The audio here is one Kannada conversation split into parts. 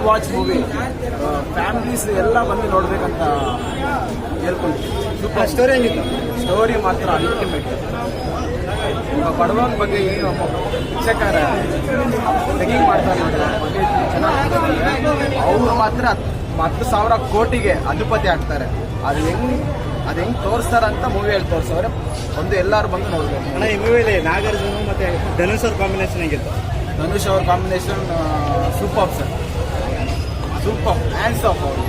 Watch movie. ಫ್ಯಾಮಿಲೀಸ್ ಎಲ್ಲ ಬಂದು ನೋಡ್ಬೇಕಂತ ಹೇಳ್ಕೊಂತೀವಿ. ಸ್ಟೋರಿ ಹೆಂಗಿತ್ತು? ಸ್ಟೋರಿ ಮಾತ್ರ ಅಲ್ಟಿಮೇಟ್. ಬಡವನ ಬಗ್ಗೆ ಏನು ಶಿಕ್ಷಕರ ಟೆಕಿಂಗ್ ಮಾಡ್ತಾರೆ ನೋಡಿದ್ರೆ ಬಗ್ಗೆ ಚೆನ್ನಾಗಿ. ಅವ್ರು ಮಾತ್ರ 10,000 ಕೋಟಿಗೆ ಅಧಿಪತಿ ಆಗ್ತಾರೆ. ಅದು ಹೆಂಗ್ ತೋರಿಸ್ತಾರಂತ ಮೂವಿಯಲ್ಲಿ ತೋರಿಸೋರೆ. ಒಂದು ಎಲ್ಲರೂ ಬಂದು ನೋಡ್ಬೇಕು. ಅಣ್ಣ, ಈ ಮೂವಿಯಲ್ಲಿ ನಾಗಾರ್ಜುನ ಮತ್ತೆ ಧನುಷ್ ಅವ್ರ ಕಾಂಬಿನೇಷನ್ ಹೇಗಿತ್ತು? ಧನುಷ್ ಅವ್ರ combination super sir, super. Hands of ಅವರು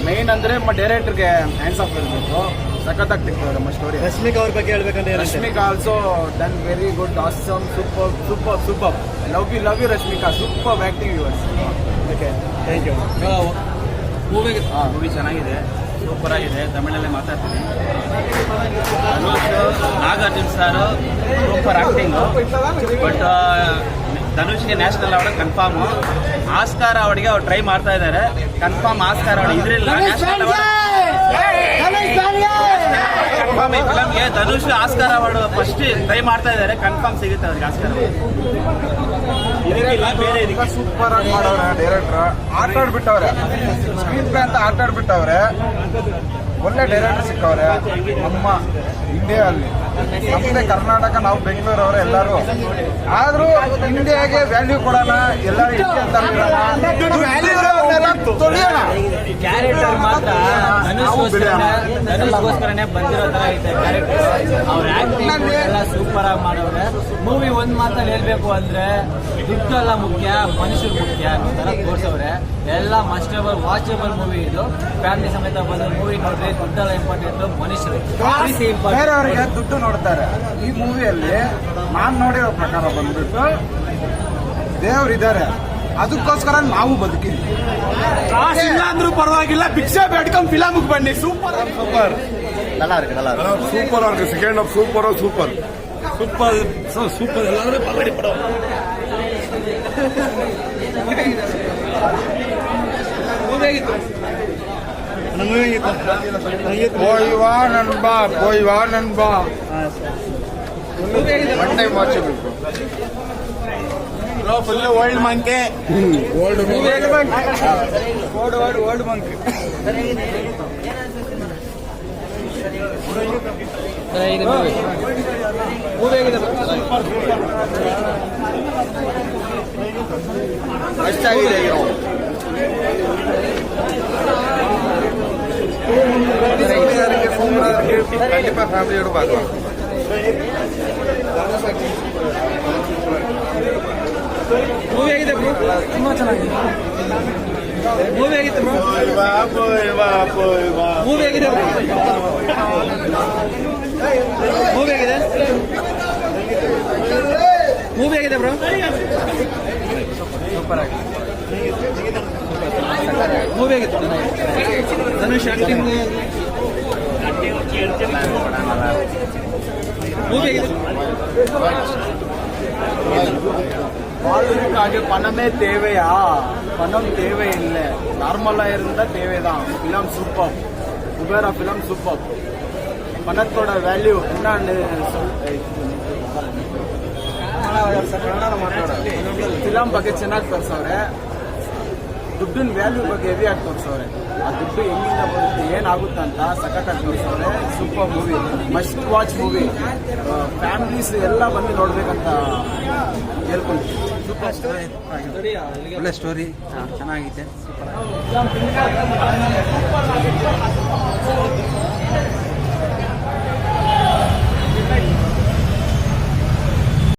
ಮೈನ್ ಅಂದರೆ ಡೈರೆಕ್ಟರ್ಗೆ ಹ್ಯಾಂಡ್ಸ್ ಆಫ್ ಇರಬೇಕು. ಸಖತ್ತಾಗಿ ತೆಗ್ದವ್ರೆ ನಮ್ಮ ಸ್ಟೋರಿ. ರಶ್ಮಿಕಾ ಅವ್ರ ಬಗ್ಗೆ ಹೇಳ್ಬೇಕಂದ್ರೆ Rashmika also done very good, awesome, super super super. Love you Rashmika, super acting yours. Okay, thank you. Movie ಚೆನ್ನಾಗಿದೆ, ಸೂಪರ್ ಆಗಿದೆ. ತಮಿಳಲ್ಲೇ ಮಾತಾಡ್ತೀನಿ. Nagarjun sir super acting. But ಧನುಷ್ಗೆ ನ್ಯಾಷನಲ್ ಅವಾರ್ಡ್ ಕನ್ಫರ್ಮ್. ಆಸ್ಕಾರ ಅವಾರ್ಡ್ಗೆ ಅವ್ರು ಟ್ರೈ ಮಾಡ್ತಾ ಇದ್ದಾರೆ. ಕನ್ಫರ್ಮ್ ಆಸ್ಕಾರ ಅವಾರ್ಡ್ ಇದ್ರಿಲ್ಲ. National award confirm. ಈ ಫಿಲಮ್ಗೆ Dhanush Oscar award first try ಮಾಡ್ತಾ ಇದ್ದಾರೆ. ಕನ್ಫರ್ಮ್ ಸಿಗುತ್ತೆ ಅವ್ರಿಗೆ ಆಸ್ಕಾರ. ಇದಕ್ಕಿಲ್ಲ ಬೇರೆ ಇದಕ್ಕೆ. ಸೂಪರ್ ಆಗಿ ಮಾಡವ್ರೆ ಡೈರೆಕ್ಟರ್. ಆಟ ಆಡ್ಬಿಟ್ಟವ್ರೆ, ಸ್ಕ್ರೀನ್ ಪ್ಲೇ ಅಂತ ಆಟ ಆಡ್ಬಿಟ್ಟವ್ರೆ. ಒಳ್ಳೆ ಡೈರೆಕ್ಟರ್ ಸಿಕ್ಕವ್ರೆ ನಮ್ಮ ಇಂಡಿಯಾದಲ್ಲಿ. ನಮ್ಮದೇ ಕರ್ನಾಟಕ, ನಾವು ಬೆಂಗಳೂರವ್ರೆ ಎಲ್ಲರೂ. ಆದ್ರೂ ಇಂಡಿಯಾಗೆ ವ್ಯಾಲ್ಯೂ ಕೊಡೋಣ, ಎಲ್ಲರೂ ಕ್ಯಾರೆಕ್ಟರ್ ಮಾತ್ರ ಧನುಷ್ಗೋಸ್ಕರನೇ ಬಂದಿರೋ ತರ ಐತೆ ಕ್ಯಾರೆಕ್ಟರ್. ಅವ್ರ ಆಕ್ಟಿಂಗ್ ಎಲ್ಲ ಸೂಪರ್ ಆಗಿ ಮಾಡವ್ರೆ. ಮೂವಿ ಒಂದ್ ಮಾತಲ್ಲಿ ಹೇಳ್ಬೇಕು ಅಂದ್ರೆ ದುಡ್ಡೆಲ್ಲ ಮುಖ್ಯ, ಮನುಷ್ಯರು ಮುಖ್ಯ ಅನ್ನೋ ತರ ತೋರ್ಸವ್ರೆ. ಎಲ್ಲ ಮಸ್ಟಬಲ್ ವಾಚಬಲ್ ಮೂವಿ ಇದು. ಫ್ಯಾಮಿಲಿ ಸಮೇತ ಬಂದ ಮೂವಿ ನೋಡ್ರಿ. ದುಡ್ಡೆಲ್ಲ ಇಂಪಾರ್ಟೆಂಟ್, ಮನುಷ್ಯರು ಬೇರೆಯವರಿಗೆ ದುಡ್ಡು ನೋಡ್ತಾರೆ. ಈ ಮೂವಿಯಲ್ಲಿ ನಾನ್ ನೋಡಿರೋ ಪ್ರಕಾರ ಬಂದ್ಬಿಟ್ಟು ದೇವ್ರಿದ್ದಾರೆ, ಅದಕ್ಕೋಸ್ಕರ ನಾವು ಬದುಕಿದ್ವಿ. ಕಾಸಿಲ್ಲ ಅಂದ್ರೂ ಪರವಾಗಿಲ್ಲ, ಭಿಕ್ಷೆ ಬೇಡ್ಕೊಂಡ್ ಫಿಲಮ್ಗೆ ಬನ್ನಿ. ಸೂಪರ್ ಸೂಪರ್ சூப்பரா இருக்கு. செகண்ட் ஆஃப் சூப்பரா சூப்பர் சூப்பர் சூப்பர். எல்லாரும் பல்லடி படம். போய் வா நண்பா, போய் வா நண்பா. ಒನ್ ಟೈಮ್ ವಾಚಬೇಕು. ಫುಲ್ ಓಲ್ಡ್ ಮಂಕೆ, ಓಲ್ಡ್ ಮಂಕ್. ಅಷ್ಟಾಗಿದೆ. கண்டிப்பா ஃபேமிலியோட பார்க்கலாம். ಮೂವಿ ಆಗಿದೆ ಬ್ರೋ, ತುಂಬಾ ಚೆನ್ನಾಗಿದೆ. ಮೂವಿ ಆಗಿದೆ ಬ್ರೋ, ಮೂವಿ ಆಗಿದೆ ಬ್ರೋ, ಮೂವಿ ಆಗಿದೆ, ಮೂವಿ ಆಗಿದೆ ಬ್ರೋ, ಸೂಪರ್ ಆಗಿದೆ. ಮೂವಿ ಆಗಿತ್ತು. ಧನುಷ್ ಆಕ್ಟಿಂಗ್ மூவி வாழ்வுக்காக பணமே தேவையா? பணம் தேவையில்லை, நார்மலாக இருந்தால் தேவைதான். Film super, Kubera film super. பணத்தோட வேல்யூ என்னன்னு ಫಿಲಮ್ ಬಗ್ಗೆ ಚೆನ್ನಾಗಿ ತೋರಿಸವ್ರೆ. ದುಡ್ಡಿನ ವ್ಯಾಲ್ಯೂ ಬಗ್ಗೆ ಹೆವಿಯಾಗಿ ತೋರಿಸವ್ರೆ. ಆ ದುಡ್ಡು ಹೆಂಗಿಂದ ಬರುತ್ತೆ, ಏನಾಗುತ್ತೆ ಅಂತ ಸಖತ್ತಾಗಿ ತೋರಿಸವ್ರೆ. Super movie, must watch movie. Families ಎಲ್ಲ ಬಂದು ನೋಡ್ಬೇಕಂತ ಹೇಳ್ಕೊಂತೀವಿ. ಸೂಪರ್ ಸ್ಟೋರಿ, ಒಳ್ಳೆ ಸ್ಟೋರಿ, ಚೆನ್ನಾಗಿದೆ.